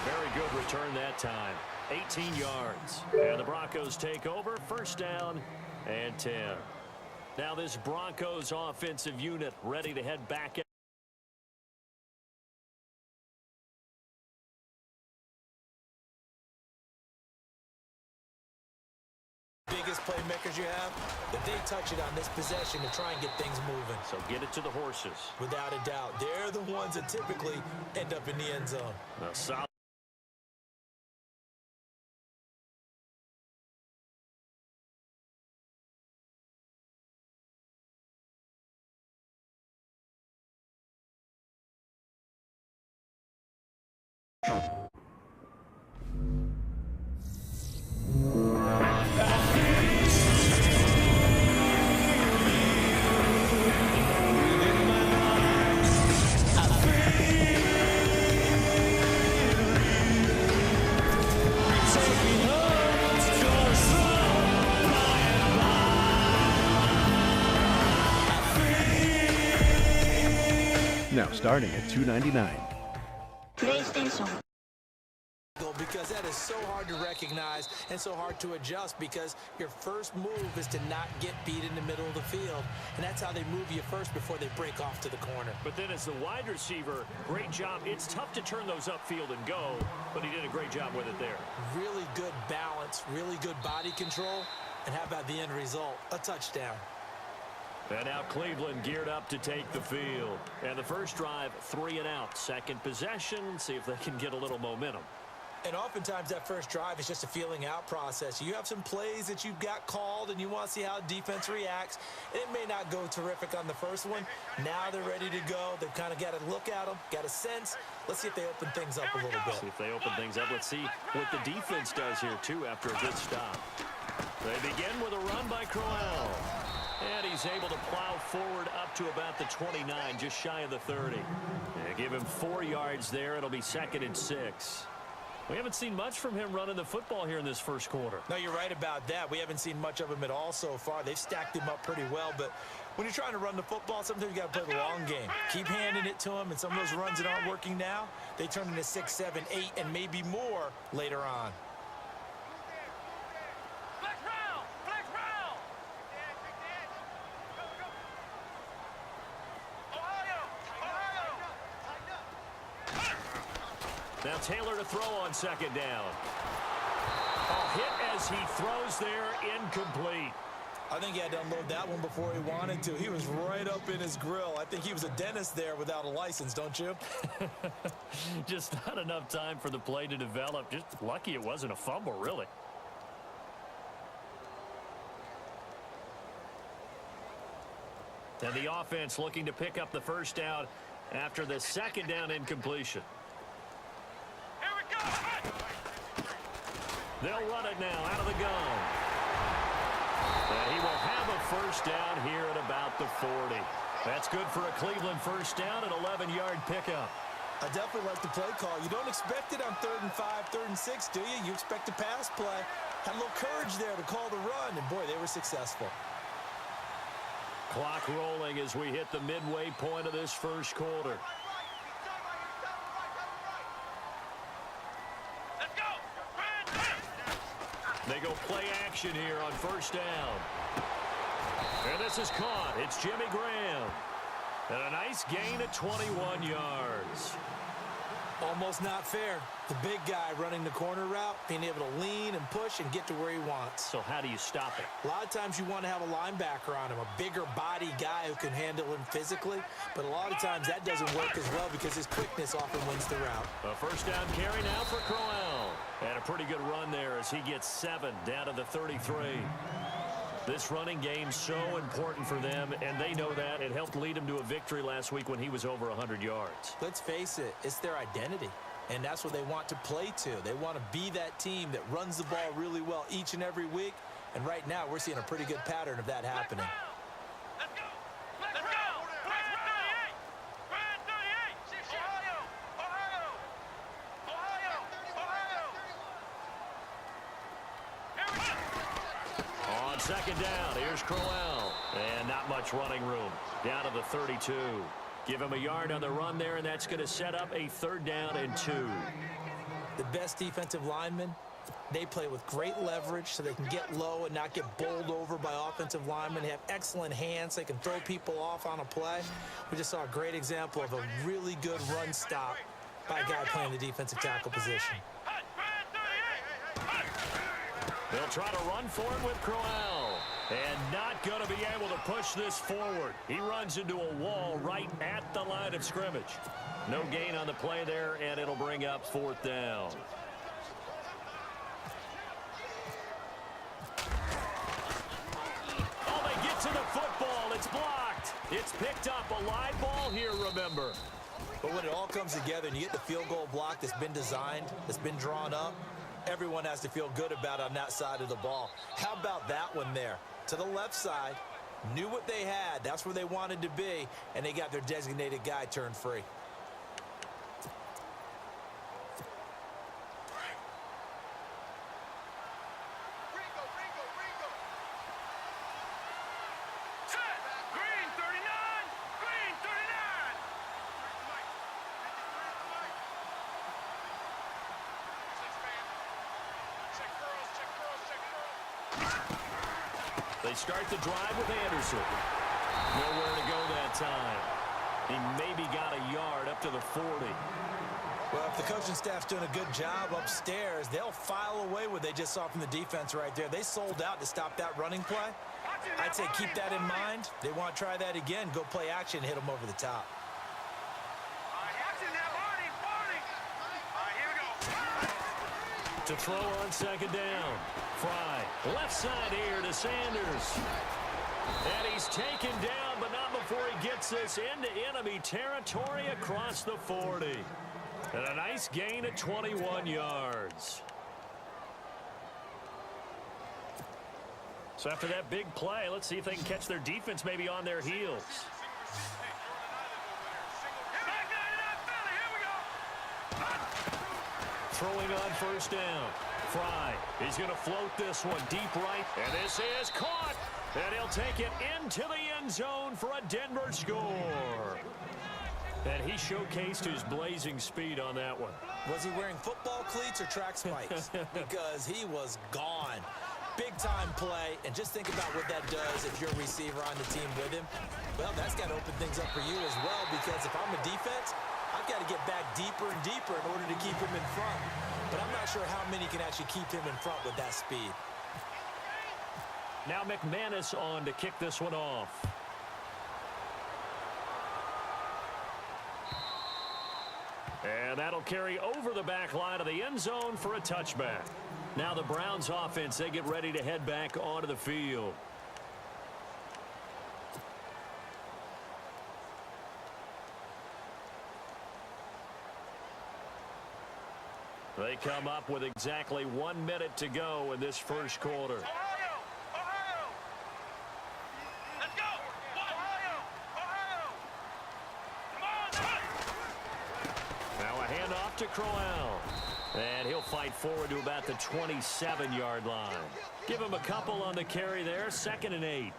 Very good return that time. 18 yards. And the Broncos take over. First down and 10. Now this Broncos offensive unit ready to head back. Biggest playmakers you have, that they touch it on this possession to try and get things moving. So get it to the horses. Without a doubt. They're the ones that typically end up in the end zone. Solid. Now starting at $2.99. PlayStation. Because that is so hard to recognize and so hard to adjust, because your first move is to not get beat in the middle of the field. And that's how they move you first before they break off to the corner. But then as the wide receiver, great job. It's tough to turn those upfield and go, but he did a great job with it there. Really good balance, really good body control. And how about the end result? A touchdown. And now Cleveland geared up to take the field. And the first drive, 3 and out. Second possession, see if they can get a little momentum. And oftentimes that first drive is just a feeling out process. You have some plays that you've got called and you want to see how defense reacts. And it may not go terrific on the first one. Now they're ready to go. They've kind of got to look at them, got a sense. Let's see if they open things up a little bit. See if they open things up. Let's see what the defense does here, too, after a good stop. They begin with a run by Crowell. And he's able to plow forward up to about the 29, just shy of the 30. And give him 4 yards there. It'll be 2nd and 6. We haven't seen much from him running the football here in this first quarter. No, you're right about that. We haven't seen much of him at all so far. They've stacked him up pretty well, but when you're trying to run the football, sometimes you got to play the long game. Keep handing it to him, and some of those runs that aren't working now, they turn into 6, 7, 8, and maybe more later on. Now Taylor to throw on 2nd down. A hit as he throws there, incomplete. I think he had to unload that one before he wanted to. He was right up in his grill. I think he was a dentist there without a license, don't you? Just not enough time for the play to develop. Just lucky it wasn't a fumble, really. And the offense looking to pick up the first down after the 2nd down incompletion. They'll run it now out of the gun. And he will have a first down here at about the 40. That's good for a Cleveland first down, an 11-yard pickup. I definitely like the play call. You don't expect it on 3rd and 5, 3rd and 6, do you? You expect a pass play. Had a little courage there to call the run, and boy, they were successful. Clock rolling as we hit the midway point of this first quarter. They go play action here on first down. And this is caught. It's Jimmy Graham. And a nice gain at 21 yards. Almost not fair. The big guy running the corner route, being able to lean and push and get to where he wants. So how do you stop it? A lot of times you want to have a linebacker on him, a bigger body guy who can handle him physically. But a lot of times that doesn't work as well because his quickness often wins the route. A first down carry now for Crowell. And a pretty good run there as he gets 7 down to the 33. This running game so important for them, and they know that. It helped lead him to a victory last week when he was over 100 yards. Let's face it, it's their identity, and that's what they want to play to. They want to be that team that runs the ball really well each and every week, and right now we're seeing a pretty good pattern of that happening. Second down, here's Crowell. And not much running room. Down to the 32. Give him a yard on the run there, and that's going to set up a 3rd down and 2. The best defensive linemen, they play with great leverage so they can get low and not get bowled over by offensive linemen. They have excellent hands. They can throw people off on a play. We just saw a great example of a really good run stop by a guy playing the defensive tackle position. They'll try to run for it with Crowell. And not going to be able to push this forward. He runs into a wall right at the line of scrimmage. No gain on the play there, and it'll bring up 4th down. Oh, they get to the football. It's blocked. It's picked up. A live ball here, remember. But when it all comes together and you get the field goal block that's been designed, that's been drawn up, everyone has to feel good about it on that side of the ball. How about that one there? To the left side, knew what they had. That's where they wanted to be, and they got their designated guy turned free. They start the drive with Anderson. Nowhere to go that time. He maybe got a yard up to the 40. Well, if the coaching staff's doing a good job upstairs, they'll file away what they just saw from the defense right there. They sold out to stop that running play. I'd say keep that in mind. They want to try that again. Go play action, hit them over the top. To throw on 2nd down. Fry, left side here to Sanders. And he's taken down, but not before he gets this into enemy territory across the 40. And a nice gain at 21 yards. So after that big play, let's see if they can catch their defense maybe on their heels. Throwing on 1st down. Fry, he's going to float this one deep right. And this is caught. And he'll take it into the end zone for a Denver score. And he showcased his blazing speed on that one. Was he wearing football cleats or track spikes? Because he was gone. Big-time play, and just think about what that does if you're a receiver on the team with him. Well, that's got to open things up for you as well, because if I'm a defense, I've got to get back deeper and deeper in order to keep him in front. But I'm not sure how many can actually keep him in front with that speed. Now McManus on to kick this one off. And that'll carry over the back line of the end zone for a touchback. Now the Browns offense, they get ready to head back onto the field. They come up with exactly 1 minute to go in this first quarter. Now a handoff to Crowell. And he'll fight forward to about the 27-yard line. Give him a couple on the carry there, 2nd and 8.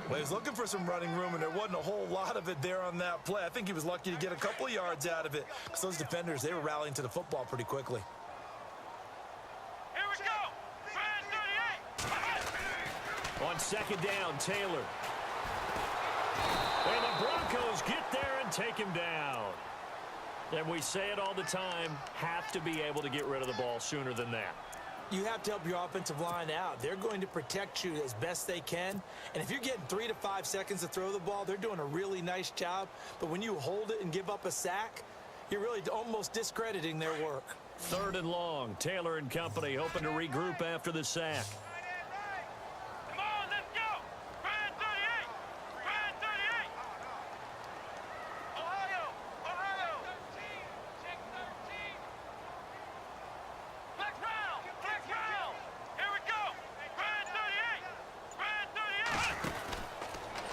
Well, he was looking for some running room, and there wasn't a whole lot of it there on that play. I think he was lucky to get a couple of yards out of it, because those defenders, they were rallying to the football pretty quickly. Here we go! 38. On 2nd down, Taylor. And the Broncos get there and take him down. And we say it all the time, have to be able to get rid of the ball sooner than that. You have to help your offensive line out. They're going to protect you as best they can. And if you're getting 3 to 5 seconds to throw the ball, they're doing a really nice job. But when you hold it and give up a sack, you're really almost discrediting their work. 3rd and long. Taylor and company hoping to regroup after the sack. Come on, let's go! Brand 38! Brand 38! Ohio! Ohio! 13! Check 13! Flex round! Flex round! Here we go! Brand 38! Brand 38!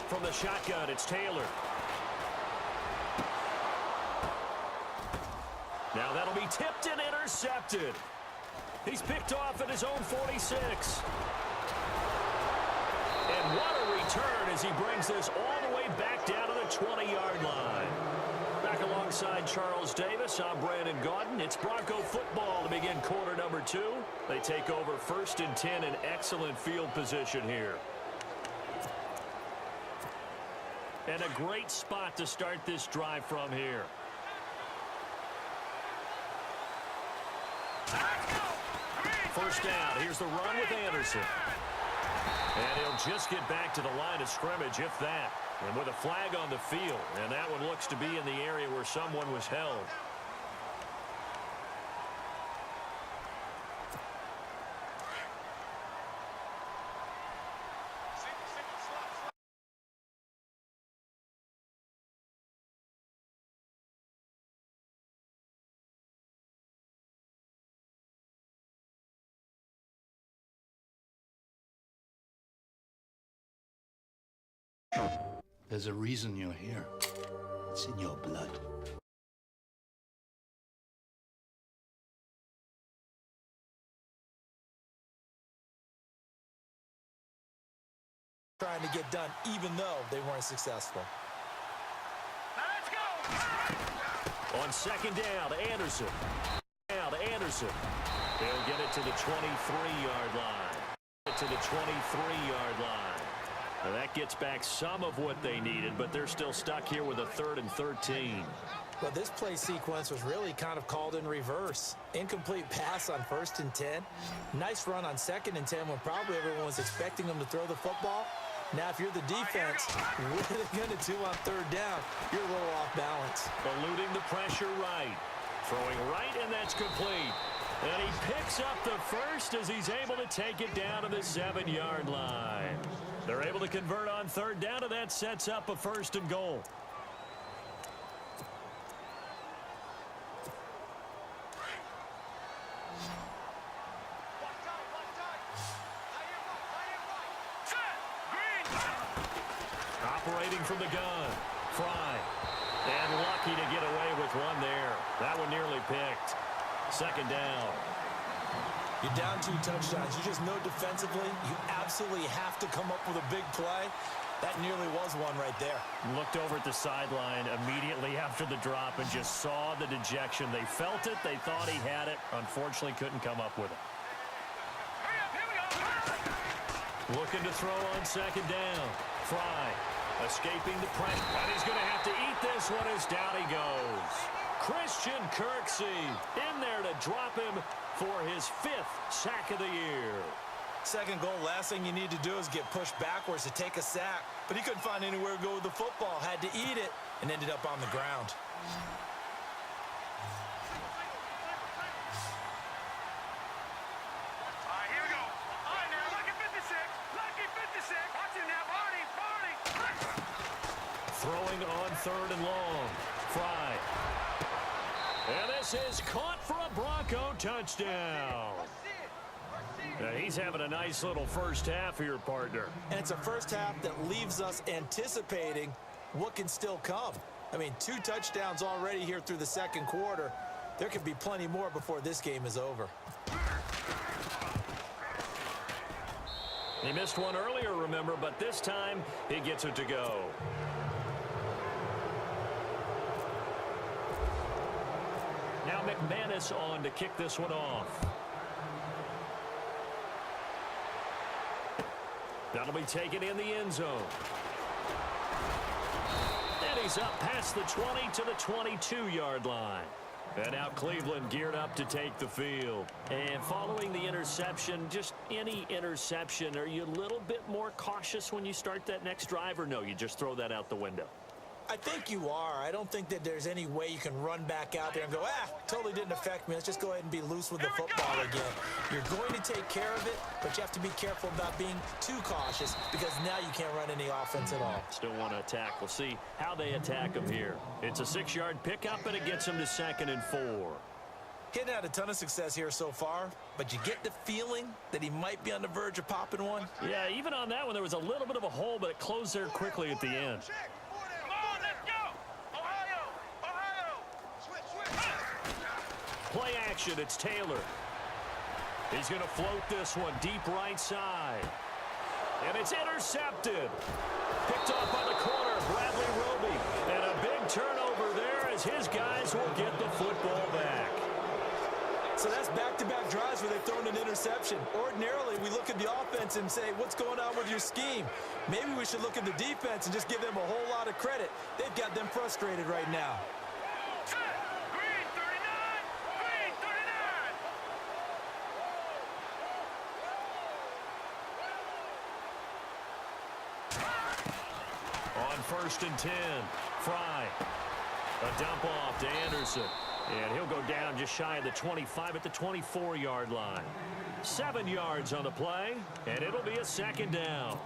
From the shotgun, it's Taylor. Now that'll be tipped and intercepted. He's picked off at his own 46. And what a return as he brings this all the way back down to the 20-yard line. Back along Alongside Charles Davis, I'm Brandon Gaudin. It's Bronco football to begin quarter number 2. They take over 1st and 10 in excellent field position here. And a great spot to start this drive from here. First down. Here's the run with Anderson. And he'll just get back to the line of scrimmage, if that. And with a flag on the field. And that one looks to be in the area where someone was held. There's a reason you're here. It's in your blood. Trying to get done even though they weren't successful. Now let's go. On second down, Anderson. They'll get it to the 23-yard line. To the 23-yard line. Now that gets back some of what they needed, but they're still stuck here with a 3rd and 13. Well, this play sequence was really kind of called in reverse. Incomplete pass on 1st and 10. Nice run on 2nd and 10 when probably everyone was expecting them to throw the football. Now, if you're the defense, what are they going to do on 3rd down? You're a little off balance. Eluding the pressure right. Throwing right, and that's complete. And he picks up the first as he's able to take it down to the 7-yard line. They're able to convert on 3rd down, and that sets up a 1st and goal. Operating from the gun, Fry. And lucky to get away with one there. That one nearly picked. 2nd down. You're down 2 touchdowns. You just know defensively you absolutely have to come up with a big play. That nearly was one right there. Looked over at the sideline immediately after the drop and just saw the dejection. They felt it. They thought he had it. Unfortunately, couldn't come up with it. Looking to throw on 2nd down. Fry escaping the pressure. And he's going to have to eat this one as down he goes. Christian Kirksey in there to drop him for his 5th sack of the year. 2nd goal, last thing you need to do is get pushed backwards to take a sack. But he couldn't find anywhere to go with the football. Had to eat it and ended up on the ground. All right, here we go. All right, now, lucky 56. Lucky 56. Watch it now, Barney. Throwing on 3rd and long. Fry. And this is caught for a Bronco touchdown. Now he's having a nice little first half here, partner. And it's a first half that leaves us anticipating what can still come. I mean, 2 touchdowns already here through the 2nd quarter. There could be plenty more before this game is over. He missed one earlier, remember, but this time he gets it to go. Now McManus on to kick this one off. That'll be taken in the end zone. And he's up past the 20 to the 22-yard line. And now Cleveland geared up to take the field. And following the interception, just any interception, are you a little bit more cautious when you start that next drive, or no, you just throw that out the window? I think you are. I don't think that there's any way you can run back out there and go, totally didn't affect me. Let's just go ahead and be loose with the football again. You're going to take care of it, but you have to be careful about being too cautious because now you can't run any offense at all. Still want to attack. We'll see how they attack him here. It's a 6-yard pickup, and it gets him to 2nd and 4. He hadn't had a ton of success here so far, but you get the feeling that he might be on the verge of popping one. Yeah, even on that one, there was a little bit of a hole, but it closed there quickly at the end. Play action, it's Taylor. He's going to float this one deep right side. And it's intercepted. Picked off by the corner, Bradley Roby. And a big turnover there as as his guys will get the football back. So that's back-to-back drives where they've thrown an interception. Ordinarily, we look at the offense and say, what's going on with your scheme? Maybe we should look at the defense and just give them a whole lot of credit. They've got them frustrated right now. Green 39! Green 39! On 1st and 10, Fry. A dump off to Anderson. And he'll go down just shy of the 25 at the 24-yard line. 7 yards on the play, and it'll be a 2nd down.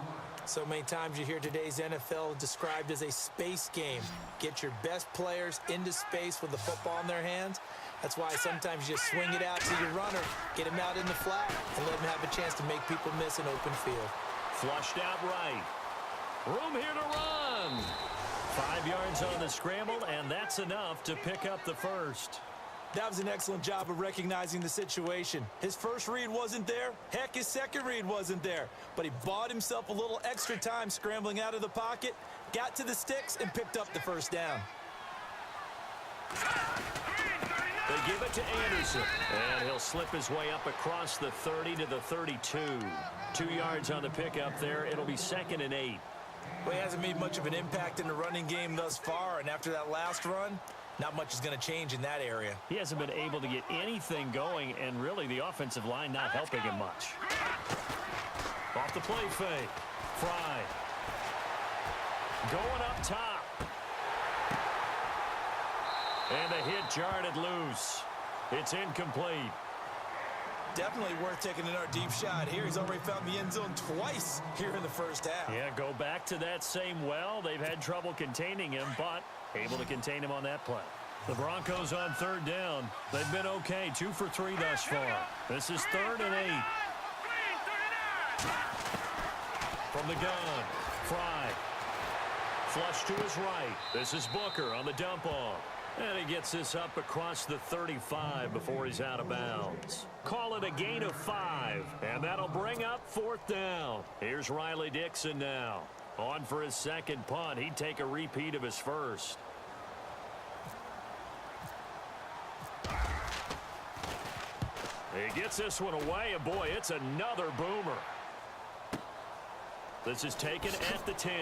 So many times you hear today's NFL described as a space game. Get your best players into space with the football in their hands. That's why sometimes you just swing it out to your runner, get him out in the flat, and let him have a chance to make people miss an open field. Flushed out right. Room here to run. 5 yards on the scramble, and that's enough to pick up the first. That was an excellent job of recognizing the situation. His first read wasn't there. Heck, his second read wasn't there. But he bought himself a little extra time scrambling out of the pocket, got to the sticks, and picked up the first down. They give it to Anderson, and he'll slip his way up across the 30 to the 32. 2 yards on the pickup there. It'll be 2nd and 8. Well, he hasn't made much of an impact in the running game thus far, and after that last run, not much is going to change in that area. He hasn't been able to get anything going, and really the offensive line not helping him much. Off the play fake. Fry. Going up top. And the hit jarred loose. It's incomplete. Definitely worth taking another deep shot here. He's already found the end zone twice here in the first half. Yeah, go back to that same well. They've had trouble containing him, but able to contain him on that play. The Broncos on 3rd down. They've been okay, 2 for 3 thus far. This is 3rd and 8. From the gun, Fry. Flush to his right. This is Booker on the dump off. And he gets this up across the 35 before he's out of bounds. Call it a gain of 5, and that'll bring up 4th down. Here's Riley Dixon now. On for his 2nd punt. He'd take a repeat of his first. He gets this one away, and boy, it's another boomer. This is taken at the 10.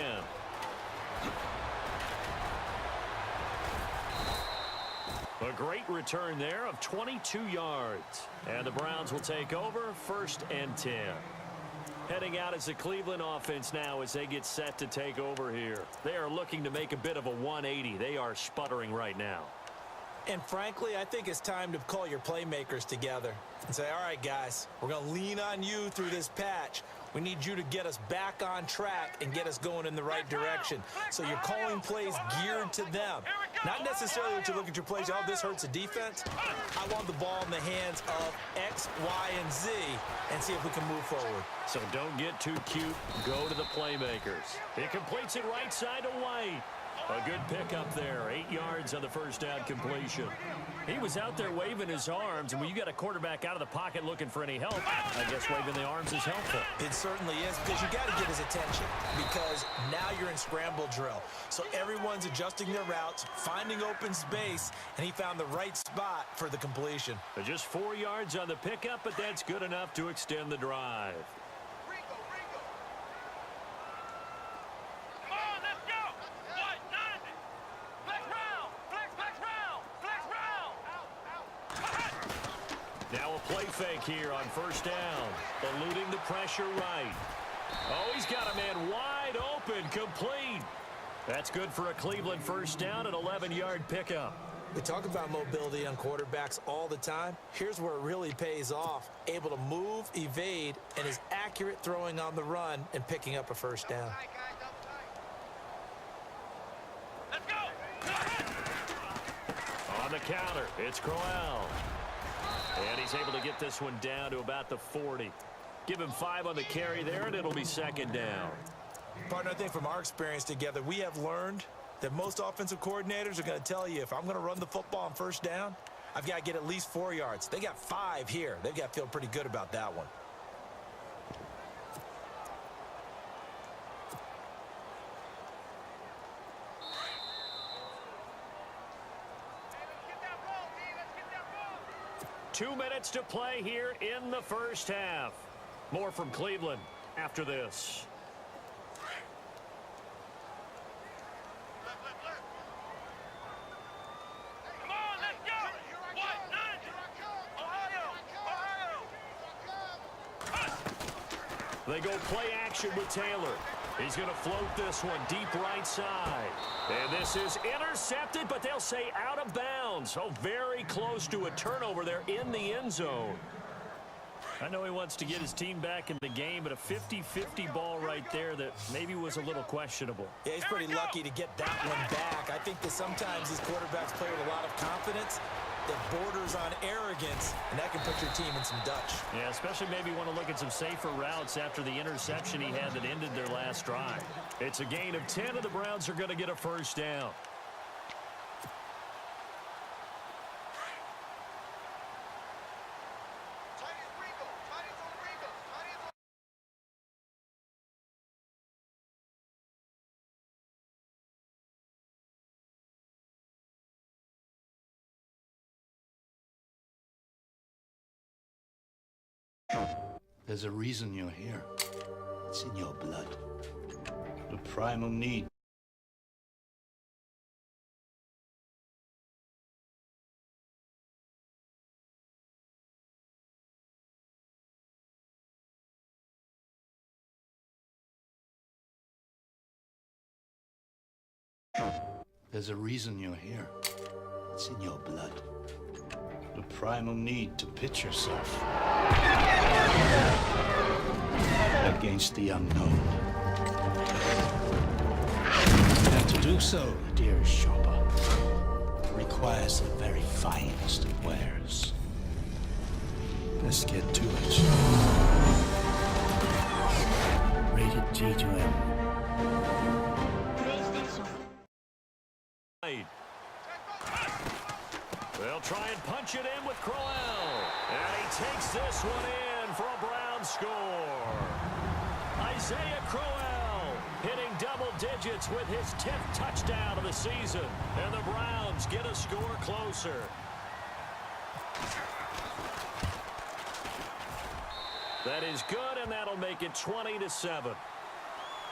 A great return there of 22 yards. And the Browns will take over 1st and 10. Heading out as the Cleveland offense now as they get set to take over here. They are looking to make a bit of a 180. They are sputtering right now. And frankly, I think it's time to call your playmakers together and say, all right, guys, we're going to lean on you through this patch. We need you to get us back on track and get us going in the right direction. So you're calling plays geared to them. Not necessarily that you look at your plays, oh, this hurts the defense. I want the ball in the hands of X, Y, and Z and see if we can move forward. So don't get too cute. Go to the playmakers. He completes it right side to White. A good pickup there. 8 yards on the first down completion. He was out there waving his arms, and when you got a quarterback out of the pocket looking for any help, I guess waving the arms is helpful. It certainly is, because you got to get his attention, because now you're in scramble drill. So everyone's adjusting their routes, finding open space, and he found the right spot for the completion. Just 4 yards on the pickup, but that's good enough to extend the drive. Now a play fake here on first down. Eluding the pressure right. Oh, he's got a man wide open, complete. That's good for a Cleveland first down, an 11-yard pickup. We talk about mobility on quarterbacks all the time. Here's where it really pays off. Able to move, evade, and is accurate throwing on the run and picking up a first down. Let's go! On the counter, it's Crowell. And he's able to get this one down to about the 40. Give him 5 on the carry there, and it'll be second down. Partner, I think from our experience together, we have learned that most offensive coordinators are going to tell you, if I'm going to run the football on first down, I've got to get at least 4 yards. They got 5 here. They've got to feel pretty good about that one. 2 minutes to play here in the first half. More from Cleveland after this. Come on, let's go! What? None! Ohio! They go play action with Taylor. He's going to float this one deep right side. And this is intercepted, but they'll say out of bounds. Oh, very close to a turnover there in the end zone. I know he wants to get his team back in the game, but a 50-50 ball right there that maybe was a little questionable. Yeah, he's pretty lucky to get that one back. I think that sometimes these quarterbacks play with a lot of confidence that borders on arrogance, and that can put your team in some Dutch. Yeah, especially maybe want to look at some safer routes after the interception he had that ended their last drive. It's a gain of 10, and the Browns are going to get a first down. There's a reason you're here. It's in your blood. The primal need. There's a reason you're here. It's in your blood. The primal need to pitch yourself against the unknown. And to do so, dear shopper, requires the very finest of wares. Let's get to it. Rated G to M. PlayStation. They'll try and punch it in with Crowell. And he takes this one in for a Brown score. Isaiah Crowell hitting double digits with his 10th touchdown of the season. And the Browns get a score closer. That is good, and that'll make it 20-7.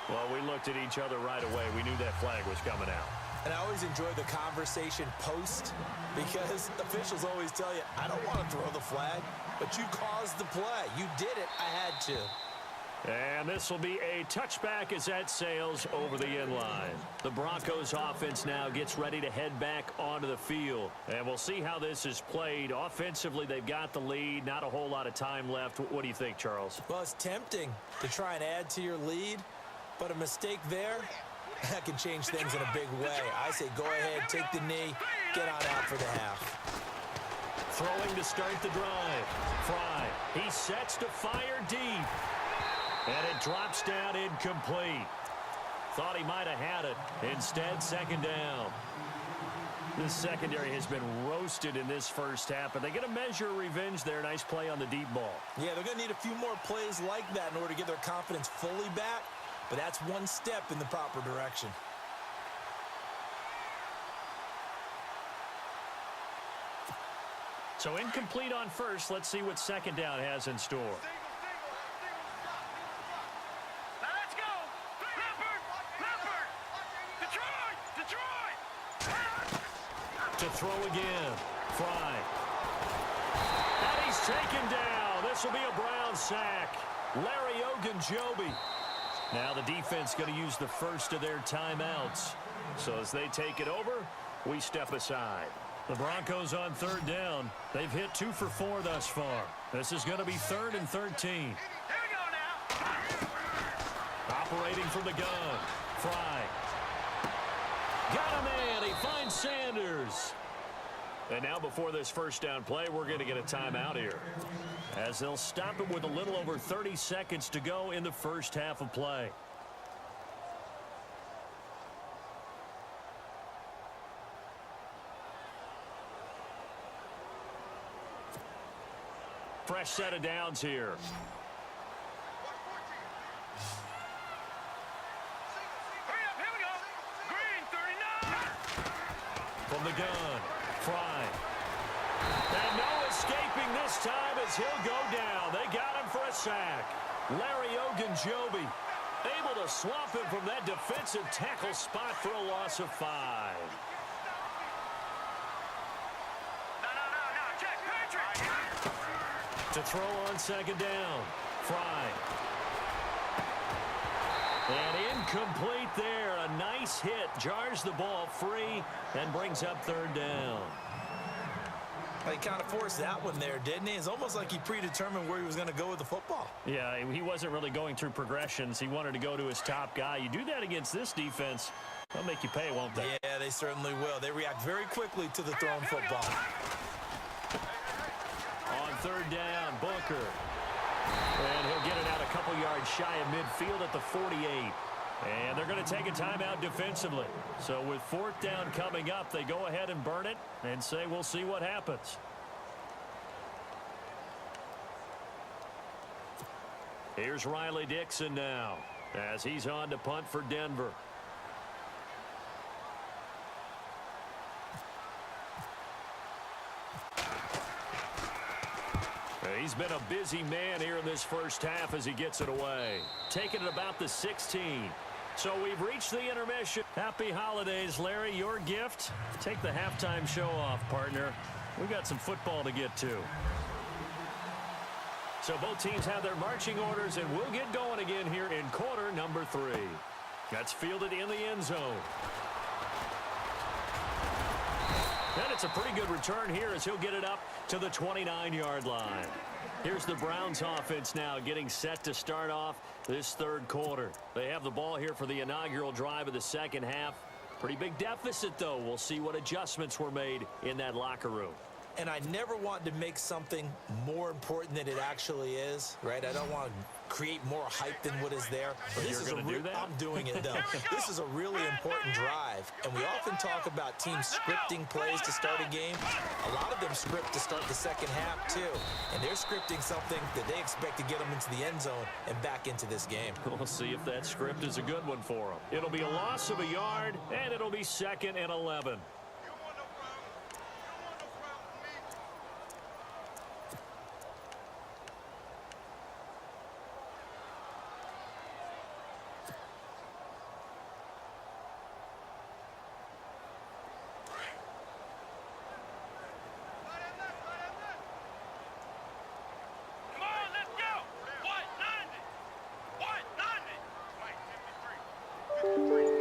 Well, we looked at each other right away. We knew that flag was coming out. And I always enjoy the conversation post because officials always tell you, I don't want to throw the flag, but you caused the play. You did it. I had to. And this will be a touchback as that sails over the end line. The Broncos offense now gets ready to head back onto the field. And we'll see how this is played. Offensively, they've got the lead. Not a whole lot of time left. What do you think, Charles? Well, it's tempting to try and add to your lead, but a mistake there, that can change things in a big way. I say go ahead, take the knee, get on out for the half. Throwing to start the drive. Fry. He sets to fire deep. And it drops down incomplete. Thought he might have had it. Instead, second down. This secondary has been roasted in this first half, but they get a measure of revenge there. Nice play on the deep ball. Yeah, they're going to need a few more plays like that in order to get their confidence fully back, but that's one step in the proper direction. So incomplete on first. Let's see what second down has in store. Now let's go! Leopard! Detroit! To throw again. Fry. And he's taken down. This will be a Brown sack. Larry Ogunjobi. Now the defense going to use the first of their timeouts. So as they take it over, we step aside. The Broncos on third down. They've hit 2 for 4 thus far. This is going to be 3rd and 13. Here we go now! Operating from the gun. Fry. Got a man. He finds Sanders. And now before this first down play, we're going to get a timeout here, as they'll stop it with a little over 30 seconds to go in the first half of play. Fresh set of downs here. Hurry up, here we go! Green, 39! From the gun, Fry. And no escaping this time as he'll go down. They got him for a sack. Larry Ogunjobi able to swamp him from that defensive tackle spot for a loss of 5. To throw on second down. Fry. And incomplete there. A nice hit. Jars the ball free and brings up third down. He kind of forced that one there, didn't he? It's almost like he predetermined where he was going to go with the football. Yeah, he wasn't really going through progressions. He wanted to go to his top guy. You do that against this defense, they'll make you pay, won't they? Yeah, they certainly will. They react very quickly to the thrown football. On third down, Booker. And he'll get it out a couple yards shy of midfield at the 48. And they're going to take a timeout defensively. So with fourth down coming up, they go ahead and burn it and say we'll see what happens. Here's Riley Dixon now as he's on to punt for Denver. He's been a busy man here in this first half as he gets it away. Taking it about the 16. So we've reached the intermission. Happy holidays, Larry. Your gift? Take the halftime show off, partner. We've got some football to get to. So both teams have their marching orders, and we'll get going again here in quarter number 3. That's fielded in the end zone. And it's a pretty good return here as he'll get it up to the 29-yard line. Here's the Browns offense now getting set to start off this third quarter. They have the ball here for the inaugural drive of the second half. Pretty big deficit, though. We'll see what adjustments were made in that locker room. And I never want to make something more important than it actually is, right? I don't want to create more hype than what is there. But you're going to do that? I'm doing it, though. This is a really important drive. And we often talk about teams scripting plays to start a game. A lot of them script to start the second half, too. And they're scripting something that they expect to get them into the end zone and back into this game. We'll see if that script is a good one for them. It'll be a loss of a yard, and it'll be 2nd and 11.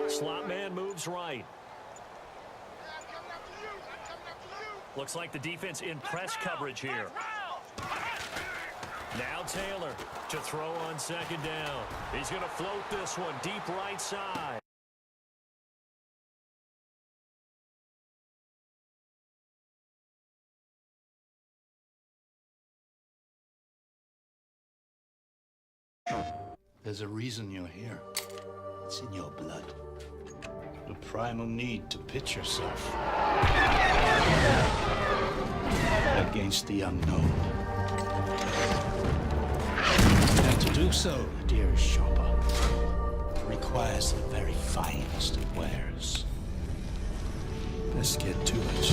Slot man moves right. Looks like the defense in press coverage here. Now Taylor to throw on second down. He's going to float this one deep right side. There's a reason you're here. It's in your blood. The primal need to pitch yourself against the unknown. And to do so, dear shopper, requires the very finest of wares. Let's get to it.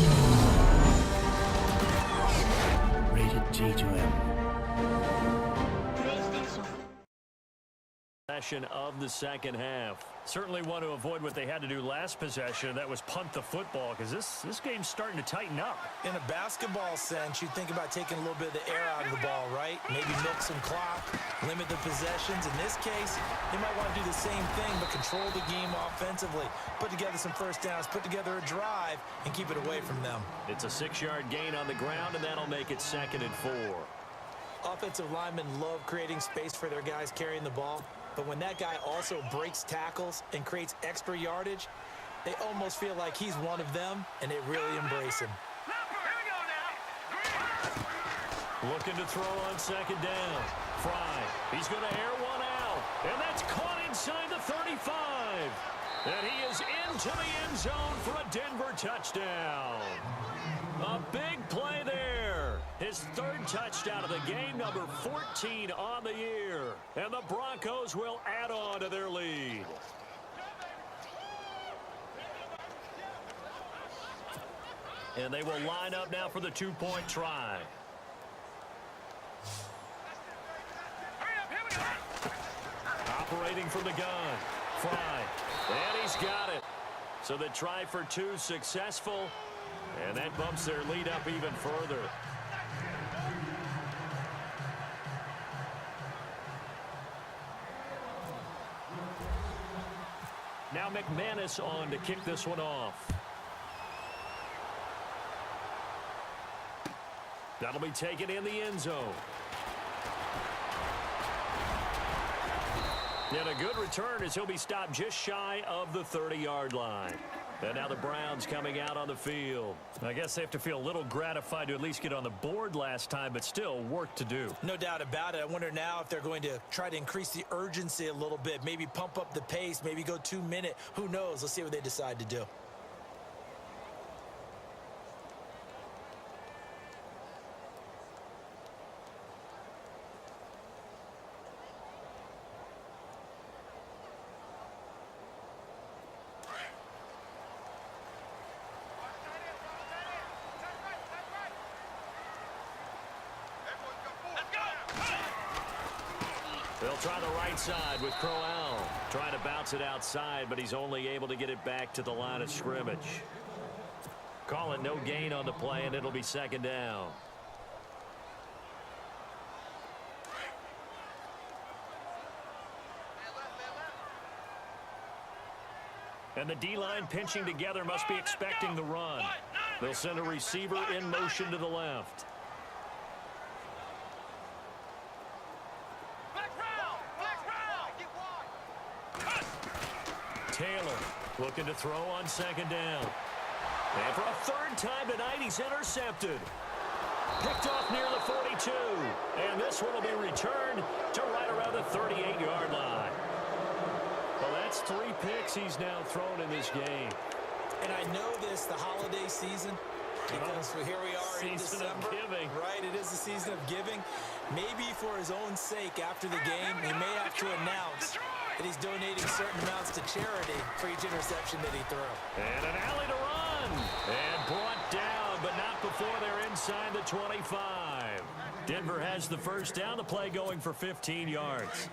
Rated G to M. Possession of the second half. Certainly want to avoid what they had to do last possession. That was punt the football, because this game's starting to tighten up. In a basketball sense, you think about taking a little bit of the air out of the ball, right? Maybe milk some clock, limit the possessions. In this case, they might want to do the same thing, but control the game offensively. Put together some first downs, put together a drive, and keep it away from them. It's a 6-yard gain on the ground, and that'll make it 2nd and 4. Offensive linemen love creating space for their guys carrying the ball. But when that guy also breaks tackles and creates extra yardage, they almost feel like he's one of them, and they really embrace him. Looking to throw on second down. Fry. He's going to air one out. And that's caught inside the 35. And he is into the end zone for a Denver touchdown. A big play there. His 3rd touchdown of the game, number 14 on the year. And the Broncos will add on to their lead. And they will line up now for the two-point try. Hurry up, here we go. Operating from the gun. Fry. And he's got it. So the try for two successful. And that bumps their lead up even further. Now McManus on to kick this one off. That'll be taken in the end zone. And a good return as he'll be stopped just shy of the 30-yard line. And now the Browns coming out on the field. I guess they have to feel a little gratified to at least get on the board last time, but still work to do. No doubt about it. I wonder now if they're going to try to increase the urgency a little bit, maybe pump up the pace, maybe go 2 minute. Who knows? Let's see what they decide to do. They'll try the right side with Crowell. Trying to bounce it outside, but he's only able to get it back to the line of scrimmage. Call it no gain on the play, and it'll be second down. And the D-line pinching together must be expecting the run. They'll send a receiver in motion to the left. Taylor looking to throw on second down. And for a third time tonight, he's intercepted. Picked off near the 42. And this one will be returned to right around the 38-yard line. Well, that's 3 picks he's now thrown in this game. And I know this, the holiday season, because here we are in Season of December. giving. Right, it is the season of giving. Maybe for his own sake after the game, he may have to announce that he's donating certain amounts to charity for each interception that he threw. And an alley to run. And brought down, but not before they're inside the 25. Denver has the first down. The play going for 15 yards.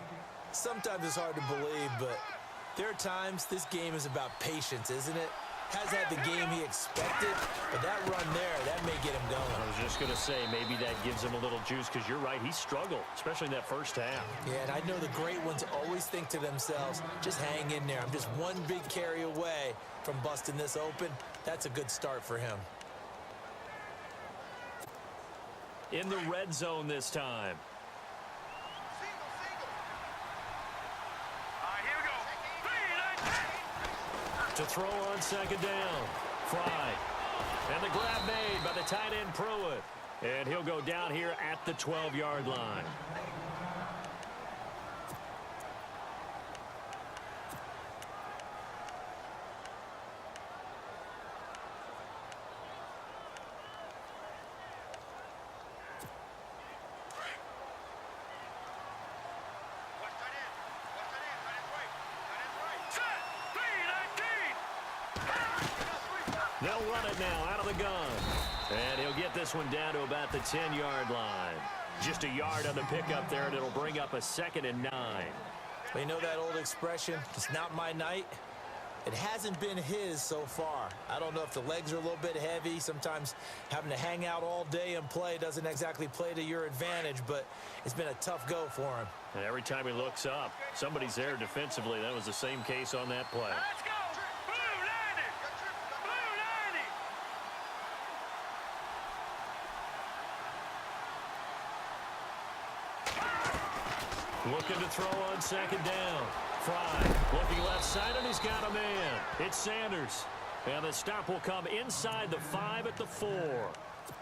Sometimes it's hard to believe, but there are times this game is about patience, isn't it? Has had the game he expected, but that run there, that may get him going. I was just going to say, maybe that gives him a little juice, because you're right, he struggled, especially in that first half. Yeah, and I know the great ones always think to themselves, just hang in there. I'm just one big carry away from busting this open. That's a good start for him. In the red zone this time. To throw on second down. Fry. And the grab made by the tight end Pruitt. And he'll go down here at the 12-yard line. They'll run it now out of the gun. And he'll get this one down to about the 10-yard line. Just a yard on the pickup there, and it'll bring up a 2nd and 9. Well, you know that old expression, it's not my night? It hasn't been his so far. I don't know if the legs are a little bit heavy. Sometimes having to hang out all day and play doesn't exactly play to your advantage, but it's been a tough go for him. And every time he looks up, somebody's there defensively. That was the same case on that play. Let's go! Blue 90! Blue 90! Looking to throw on second down. Fry looking left side, and he's got a man. It's Sanders. And the stop will come inside the 5 at the 4.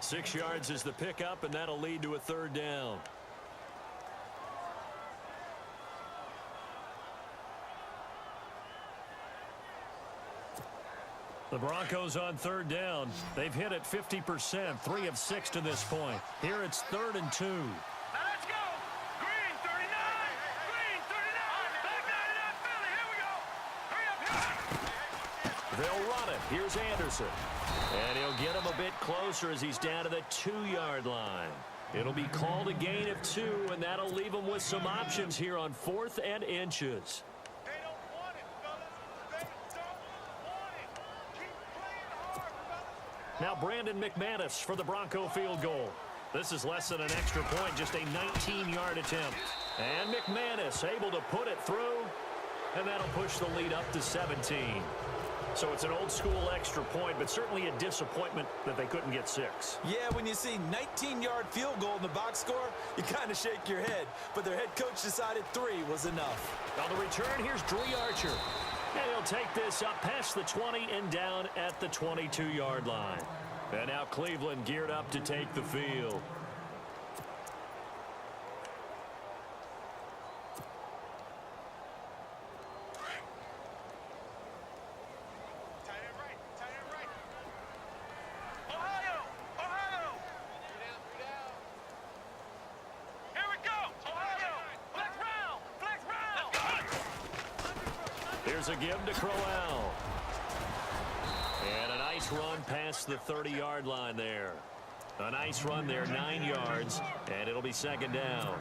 6 yards is the pickup, and that'll lead to a 3rd down. The Broncos on 3rd down. They've hit it 50%, 3 of 6 to this point. Here it's 3rd and 2. Now let's go! Green 39! Green 39! Back 99 Philly, here we go! Hurry up, hurry up! They'll run it. Here's Anderson. And he'll get him a bit closer as he's down to the 2-yard line. It'll be called a gain of 2, and that'll leave him with some options here on 4th and inches. They don't want it, fellas. They don't want it. Keep playing hard, fellas. Now Brandon McManus for the Bronco field goal. This is less than an extra point, just a 19-yard attempt. And McManus able to put it through, and that'll push the lead up to 17. So it's an old-school extra point, but certainly a disappointment that they couldn't get 6. Yeah, when you see 19-yard field goal in the box score, you kind of shake your head. But their head coach decided 3 was enough. On the return, here's Dree Archer. And he'll take this up past the 20 and down at the 22-yard line. And now Cleveland geared up to take the field. Tight end right. Tight end right. Ohio! Ohio! Three down. Here we go! Ohio! Flex round! Flex round! Here's a give to Crowell. And a nice run past the 30-yard line there. A nice run there, 9 yards, and it'll be 2nd down.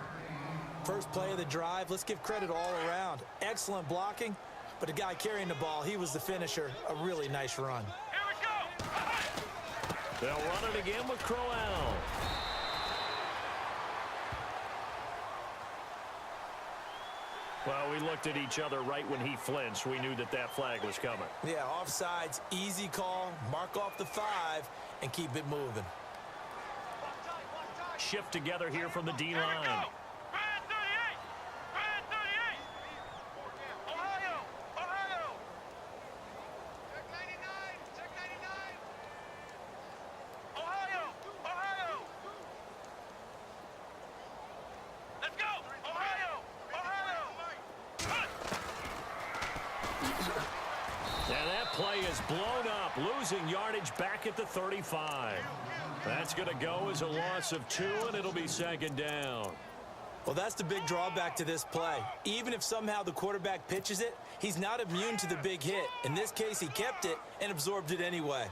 First play of the drive, let's give credit all around. Excellent blocking, but the guy carrying the ball, he was the finisher. A really nice run. Here we go! They'll run it again with Crowell. Well, we looked at each other right when he flinched. We knew that that flag was coming. Yeah, offsides, easy call, mark off the 5, and keep it moving. Shift together here from the Here we D-line. go! Brand 38! Brand 38! Ohio! Ohio! Check 99! Check 99! Ohio! Ohio! Let's go! Ohio! Ohio! And that play is blown up, losing yardage back at the 35. That's going to go as a loss of 2, and it'll be 2nd down. Well, that's the big drawback to this play. Even if somehow the quarterback pitches it, he's not immune to the big hit. In this case, he kept it and absorbed it anyway.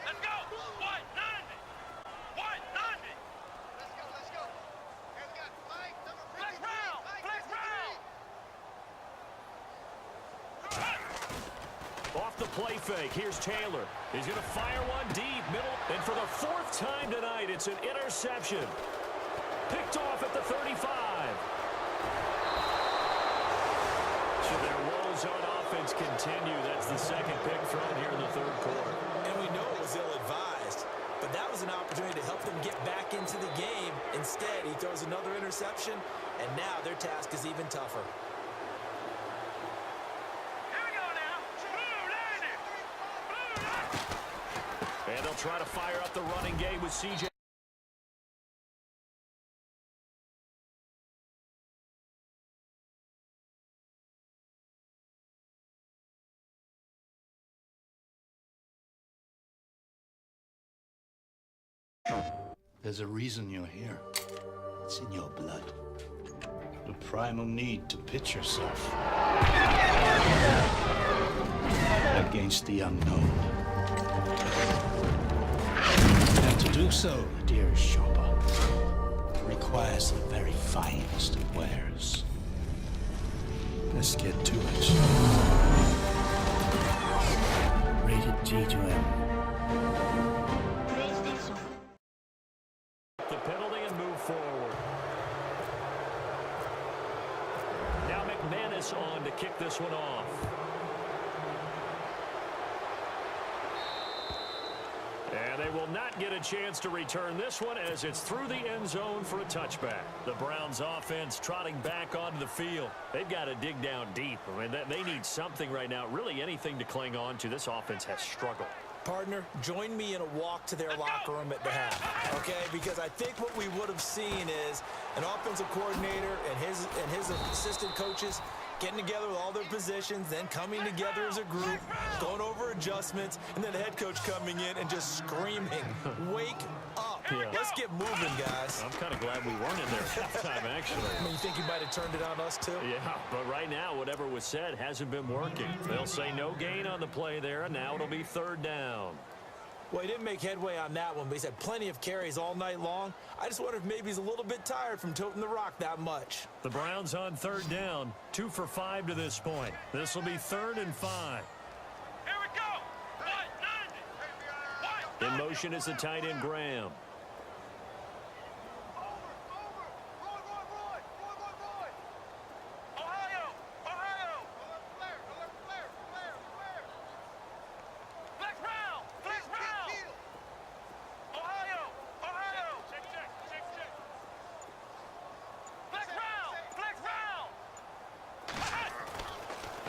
Let's go! White 90! White 90! Let's go, let's go. Here we got Mike, number 53. Flex round! Flex round! Off the play fake, here's Taylor. He's going to fire one deep, middle, and for the 4th time tonight, it's an interception. Picked off at the 35. So their woes on offense continue. That's the 2nd pick thrown here in the 3rd quarter. And we know it was ill-advised, but that was an opportunity to help them get back into the game. Instead, he throws another interception, and now their task is even tougher. And they'll try to fire up the running game with C.J. There's a reason you're here. It's in your blood. The primal need to pitch yourself against the unknown. And to do so, dear shopper, requires the very finest of wares. Let's get to it. Rated G to M. PlayStation. The penalty and move forward. Now McManus on to kick this one off. And they will not get a chance to return this one as it's through the end zone for a touchback. The Browns offense trotting back onto the field. They've got to dig down deep. I mean, they need something right now, really anything to cling on to. This offense has struggled. Partner, join me in a walk to their locker room at the half, okay? Because I think what we would have seen is an offensive coordinator and his assistant coaches getting together with all their positions, then coming together as a group, going over adjustments, and then the head coach coming in and just screaming, wake up. Yeah. Let's get moving, guys. I'm kind of glad glad we weren't in there at halftime, actually. I mean, you think he might have turned it on us, too? Yeah, but right now, whatever was said hasn't been working. They'll say no gain on the play there, and now it'll be third down. Well, he didn't make headway on that one, but he's had plenty of carries all night long. I just wonder if maybe he's a little bit tired from toting the rock that much. The Browns on third down, 2 for 5 to this point. This will be 3rd and 5. Here we go. In motion is the tight end, Graham.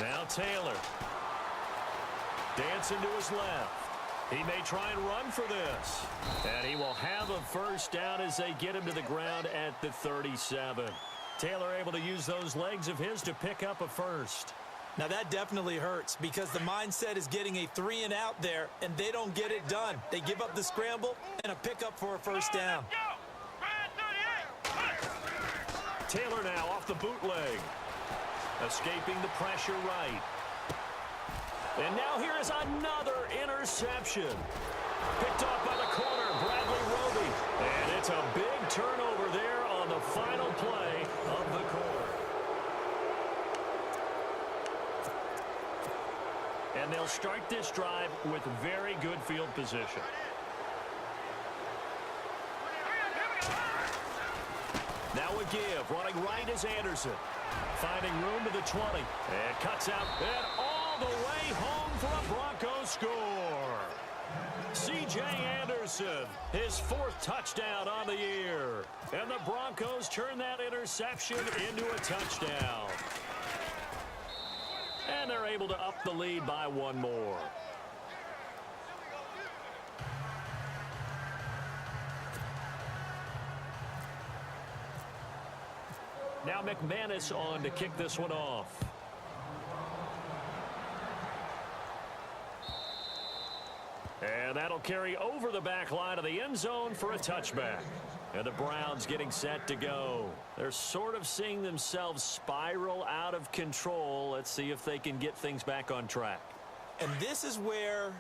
Now Taylor. Dancing to his left. He may try and run for this. And he will have a first down as they get him to the ground at the 37. Taylor able to use those legs of his to pick up a first. Now, that definitely hurts because the mindset is getting a 3-and-out there, and they don't get it done. They give up the scramble and a pickup for a first down. Taylor now off the bootleg. Escaping the pressure right. And now here is another interception. Picked off by the corner, Bradley Roby. And it's a big turnover there on the final play of the quarter. And they'll start this drive with very good field position. Now a give. Running right is Anderson. Finding room to the 20. And cuts out. And all the way home for a Broncos score. C.J. Anderson, his 4th touchdown on the year. And the Broncos turn that interception into a touchdown. And they're able to up the lead by 1 more. Now McManus on to kick this one off. And that'll carry over the back line of the end zone for a touchback. And the Browns getting set to go. They're sort of seeing themselves spiral out of control. Let's see if they can get things back on track. And this is where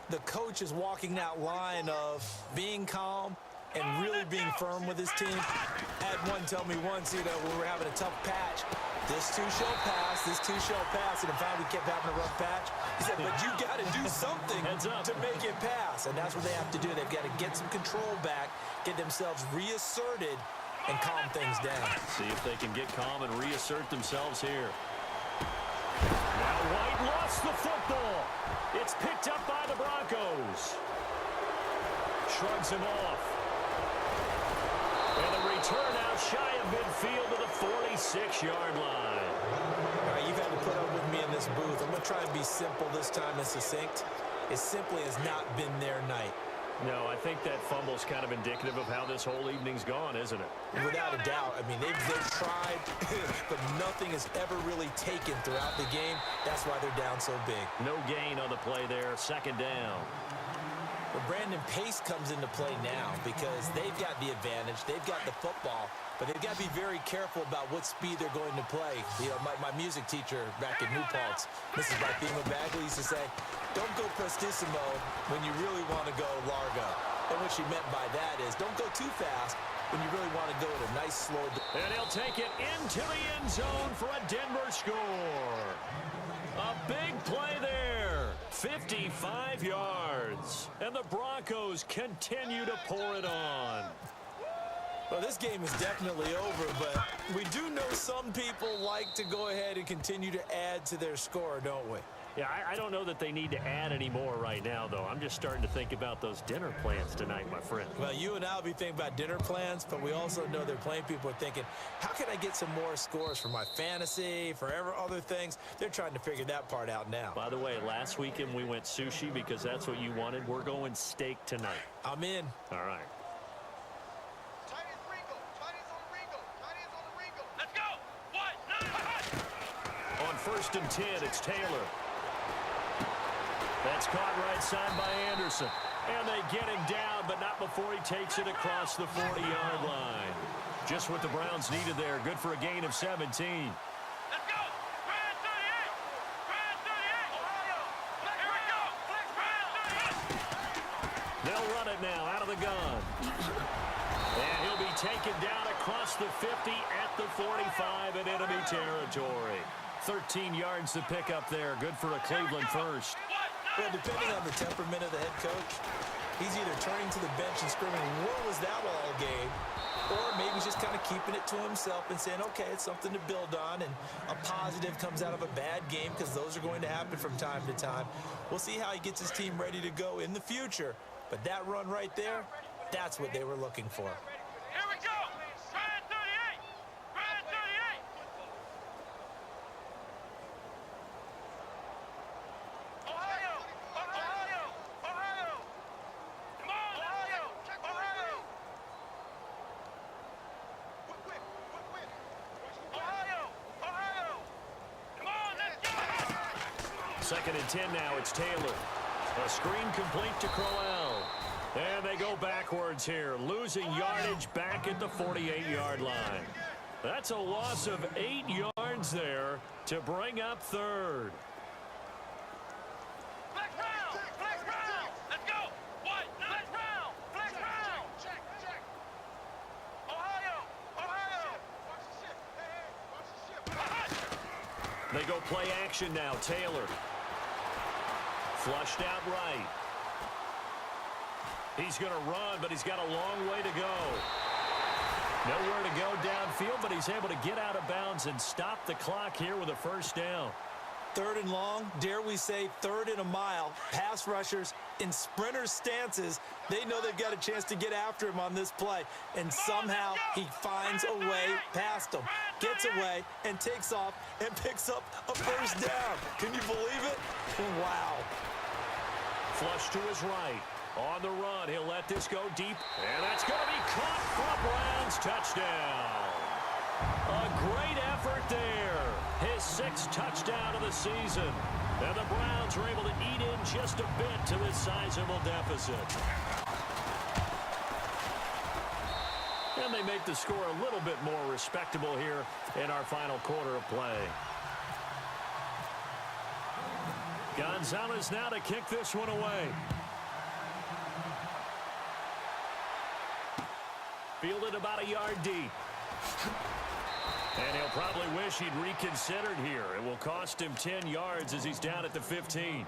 the coach is walking that line of being calm and really being firm with his team. Had one tell me once, when we were having a tough patch, this too shall pass, this too shall pass. And in fact, we kept having a rough patch. He said, but you got to do something to make it pass. And that's what they have to do. They've got to get some control back, get themselves reasserted, and calm things down. See if they can get calm and reassert themselves here. Now White lost the football. It's picked up by the Broncos. Shrugs him off. And the return out shy of midfield to the 46-yard line. All right, you've had to put up with me in this booth. I'm going to try and be simple this time and succinct. It simply has not been their night. No, I think that fumble's kind of indicative of how this whole evening's gone, isn't it? Without a doubt. I mean, they've tried, but nothing has ever really taken throughout the game. That's why they're down so big. No gain on the play there. 2nd down. But Brandon Pace comes into play now because they've got the advantage. They've got the football, but they've got to be very careful about what speed they're going to play. You know, my music teacher back in New Paltz, Mrs. Barthema Bagley, used to say, don't go prestissimo when you really want to go largo. And what she meant by that is don't go too fast when you really want to go at a nice slow. And he'll take it into the end zone for a Denver score. A big play there. 55 yards. And the Broncos continue to pour it on. Well, this game is definitely over, but we do know some people like to go ahead and continue to add to their score, don't we? Yeah, I don't know that they need to add any more right now, though. I'm just starting to think about those dinner plans tonight, my friend. Well, you and I will be thinking about dinner plans, but we also know they're playing people are thinking, how can I get some more scores for my fantasy, for other things? They're trying to figure that part out now. By the way, last weekend we went sushi because that's what you wanted. We're going steak tonight. I'm in. All right. Tight ends Ringo. Tight ends on the Ringo. Tight ends on the Ringo. Let's go. 1, 9. On 1st and 10, it's Taylor. That's caught right side by Anderson. And they get him down, but not before he takes it across the 40-yard line. Just what the Browns needed there. Good for a gain of 17. Let's go! Brand 38! Brand 38! Ohio! Here we go! Brand 38! They'll run it now out of the gun. And he'll be taken down across the 50 at the 45 in enemy territory. 13 yards to pick up there. Good for a Cleveland first. Well, depending on the temperament of the head coach, he's either turning to the bench and screaming, what was that all game? Or maybe just kind of keeping it to himself and saying, okay, it's something to build on, and a positive comes out of a bad game because those are going to happen from time to time. We'll see how he gets his team ready to go in the future. But that run right there, that's what they were looking for. Here we go! Brand 38! Brand 38! Ohio! Ohio! Ohio! Come on, Ohio! Ohio! Ohio! Ohio! Come on, let's go! Second and 10 now. It's Taylor. A screen complete to Crowell. And they go backwards here, losing yardage back at the 48-yard line. That's a loss of 8 yards there to bring up third. Flex round! Flex round! Let's go! White, flex round! Flex round! Check, check! Ohio! Ohio! Watch the ship! Hey, watch the ship! They go play action now. Taylor. Flushed out right. He's going to run, but he's got a long way to go. Nowhere to go downfield, but he's able to get out of bounds and stop the clock here with a first down. Third and long, dare we say third and a mile. Pass rushers in sprinter stances, they know they've got a chance to get after him on this play. And somehow he finds a way past them, gets away, and takes off and picks up a first down. Can you believe it? Wow. Flush to his right. On the run, he'll let this go deep. And that's going to be caught for a Browns touchdown. A great effort there. His 6th touchdown of the season. And the Browns are able to eat in just a bit to this sizable deficit. And they make the score a little bit more respectable here in our final quarter of play. Gonzalez now to kick this one away. Fielded about a yard deep. And he'll probably wish he'd reconsidered here. It will cost him 10 yards as he's down at the 15.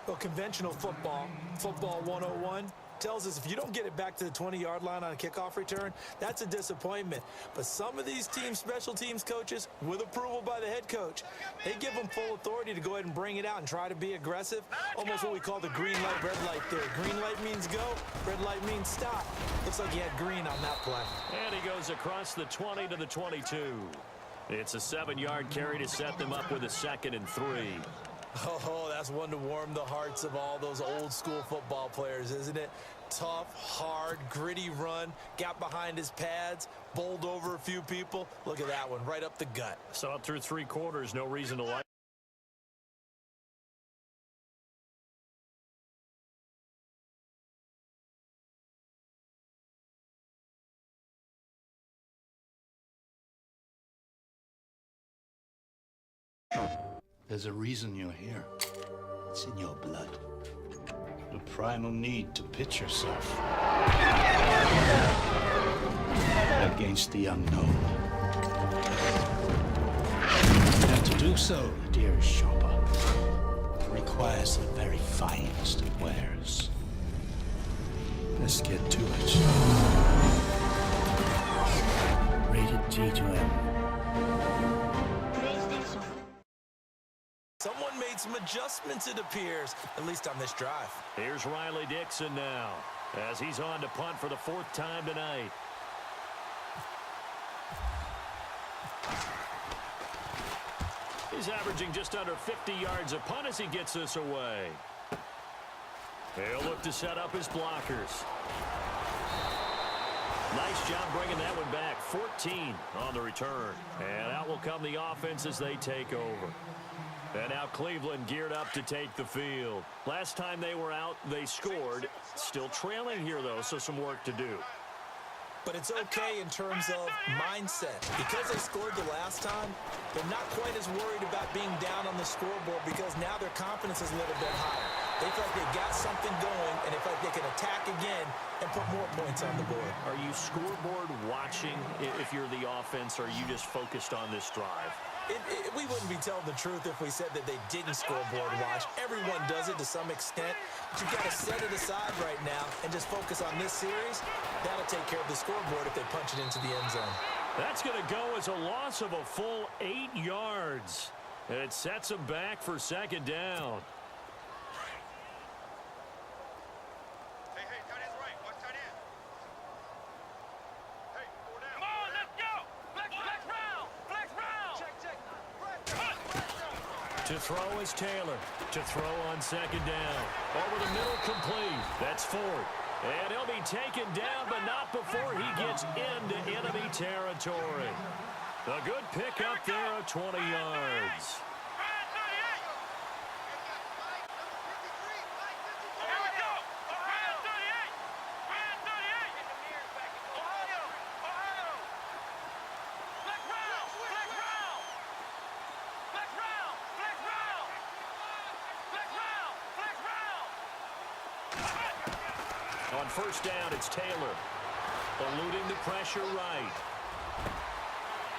Well, conventional football 101, tells us if you don't get it back to the 20-yard line on a kickoff return, that's a disappointment. But some of these team special teams coaches, with approval by the head coach, they give them full authority to go ahead and bring it out and try to be aggressive. Almost what we call the green light, red light there. Green light means go, red light means stop. Looks like he had green on that play. And he goes across the 20 to the 22. It's a 7-yard carry to set them up with a 2nd and 3. Oh, that's one to warm the hearts of all those old school football players, isn't it? Tough, hard, gritty run, got behind his pads, bowled over a few people. Look at that one, right up the gut. Saw it through 3 quarters, no reason to like. There's a reason you're here. It's in your blood. The primal need to pitch yourself against the unknown. And to do so, dear shopper, requires the very finest of wares. Let's get to it. Rated G2M. PlayStation. Someone made some adjustments, it appears, at least on this drive. Here's Riley Dixon now as he's on to punt for the 4th time tonight. He's averaging just under 50 yards a punt as he gets this away. He'll look to set up his blockers. Nice job bringing that one back. 14 on the return. And out will come the offense as they take over. And now Cleveland geared up to take the field. Last time they were out, they scored. Still trailing here, though, so some work to do. but it's okay in terms of mindset. Because they scored the last time, they're not quite as worried about being down on the scoreboard because now their confidence is a little bit higher. They feel like they've got something going, and they feel like they can attack again and put more points on the board. Are you scoreboard watching if you're the offense, or are you just focused on this drive? We wouldn't be telling the truth if we said that they didn't scoreboard watch. Everyone does it to some extent. But you've got to set it aside right now and just focus on this series. That'll take care of the scoreboard if they punch it into the end zone. That's going to go as a loss of a full 8 yards. It sets them back for second down. Hey, tight end's right. Watch tight end. Hey, four down. Come on, let's go. Flex round. Flex round. Check. To throw is Taylor. To throw on second down. Over the middle, complete. That's Ford. And he'll be taken down, but not before he gets into enemy territory. A good pickup there of 20 yards. On first down, it's Taylor. Eluding the pressure right.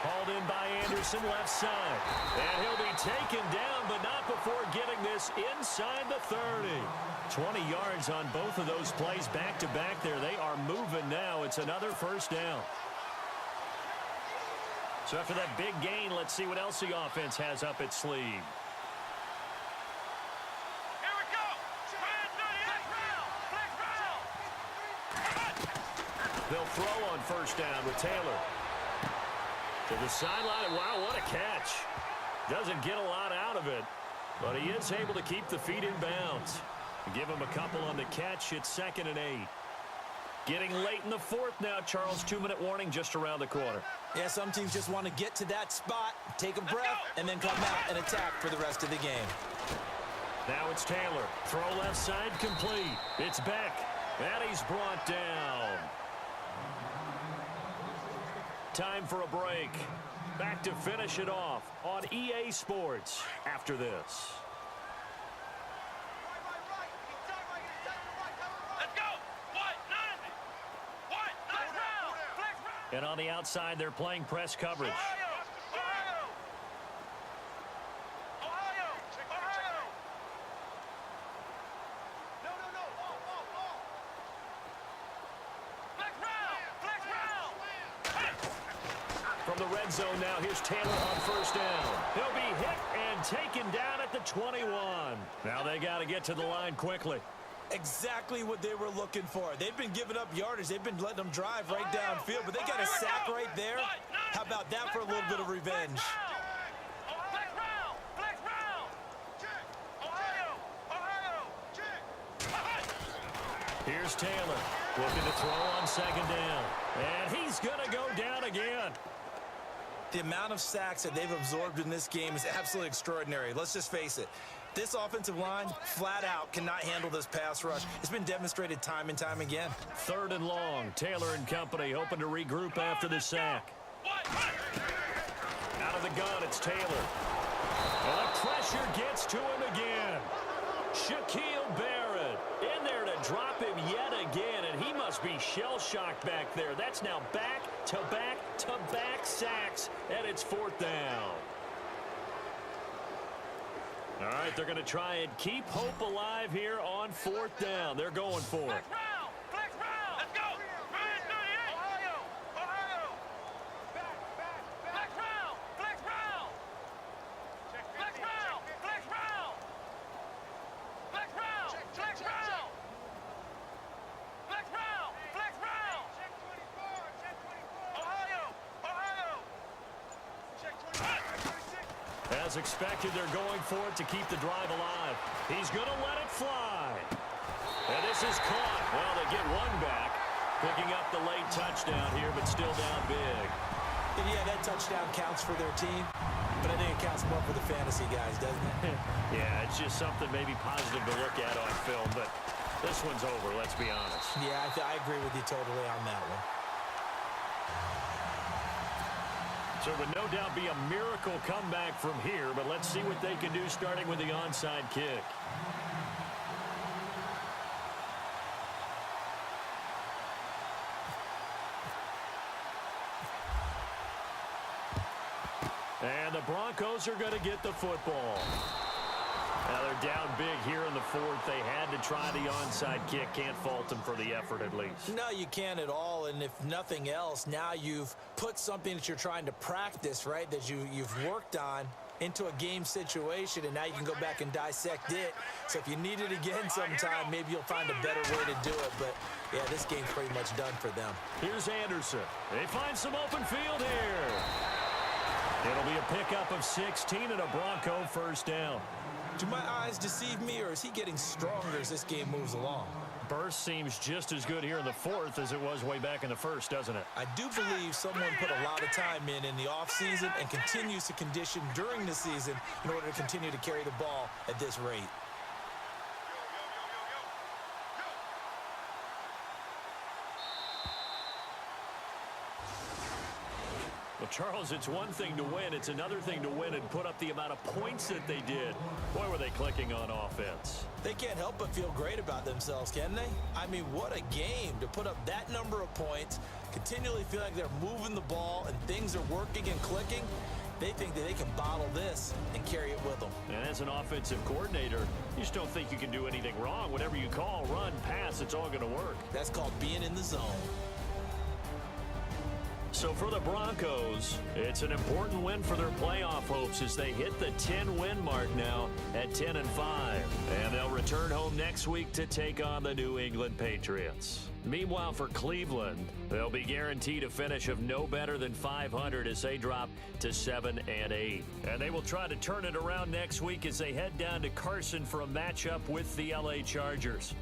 Hauled in by Anderson left side. And he'll be taken down, but not before getting this inside the 30. 20 yards on both of those plays back-to-back there. They are moving now. It's another first down. So after that big gain, let's see what else the offense has up its sleeve. They'll throw on first down with Taylor. To the sideline. Wow, what a catch. Doesn't get a lot out of it, but he is able to keep the feet in bounds. Give him a couple on the catch. It's 2nd and 8. Getting late in the fourth now, Charles. 2-minute warning just around the corner. Yeah, some teams just want to get to that spot, take a breath, and then come out and attack for the rest of the game. Now it's Taylor. Throw left side complete. It's Beck. And he's brought down. Time for a break. Back to finish it off on EA Sports after this. Let's go. What? And on the outside, they're playing press coverage. From the red zone now, here's Taylor on first down. He'll be hit and taken down at the 21. Now they got to get to the line quickly. Exactly what they were looking for. They've been giving up yardage. They've been letting them drive right downfield, but they got a sack right there. How about that for a little bit of revenge? Here's Taylor looking to throw on second down. And he's going to go down again. The amount of sacks that they've absorbed in this game is absolutely extraordinary. Let's just face it. This offensive line, flat out, cannot handle this pass rush. It's been demonstrated time and time again. 3rd and long. Taylor and company hoping to regroup after the sack. Out of the gun, it's Taylor. And the pressure gets to him again. Shaquille Barrett in there to drop him yet again, and he must be shell-shocked back there. That's now back-to-back-to-back sacks, and it's 4th down. All right, they're going to try and keep hope alive here on 4th down. They're going for it. Let's go. Ohio. Flex round. As expected, they're going for it to keep the drive alive. He's going to let it fly. And this is caught. Well, they get one back. Picking up the late touchdown here, but still down big. And yeah, that touchdown counts for their team, but I think it counts more for the fantasy guys, doesn't it? Yeah, it's just something maybe positive to look at on film, but this one's over, let's be honest. Yeah, I agree with you totally on that one. So it would no doubt be a miracle comeback from here, but let's see what they can do starting with the onside kick. And the Broncos are going to get the football. Now they're down big here in the fourth. They had to try the onside kick. Can't fault them for the effort at least. No, you can't at all. And if nothing else, now you've put something that you're trying to practice, right, that you've worked on into a game situation, and now you can go back and dissect it. So if you need it again sometime, maybe you'll find a better way to do it. But, yeah, this game's pretty much done for them. Here's Anderson. They find some open field here. It'll be a pickup of 16 and a Bronco first down. Do my eyes deceive me, or is he getting stronger as this game moves along? Burst seems just as good here in the fourth as it was way back in the first, doesn't it? I do believe someone put a lot of time in the offseason and continues to condition during the season in order to continue to carry the ball at this rate. Well, Charles, it's one thing to win. It's another thing to win and put up the amount of points that they did. Boy, were they clicking on offense. They can't help but feel great about themselves, can they? I mean, what a game to put up that number of points, continually feel like they're moving the ball and things are working and clicking. They think that they can bottle this and carry it with them. And as an offensive coordinator, you just don't think you can do anything wrong. Whatever you call, run, pass, it's all going to work. That's called being in the zone. So for the Broncos, it's an important win for their playoff hopes as they hit the 10-win mark now at 10-5. And they'll return home next week to take on the New England Patriots. Meanwhile, for Cleveland, they'll be guaranteed a finish of no better than 500 as they drop to 7-8. And they will try to turn it around next week as they head down to Carson for a matchup with the LA Chargers.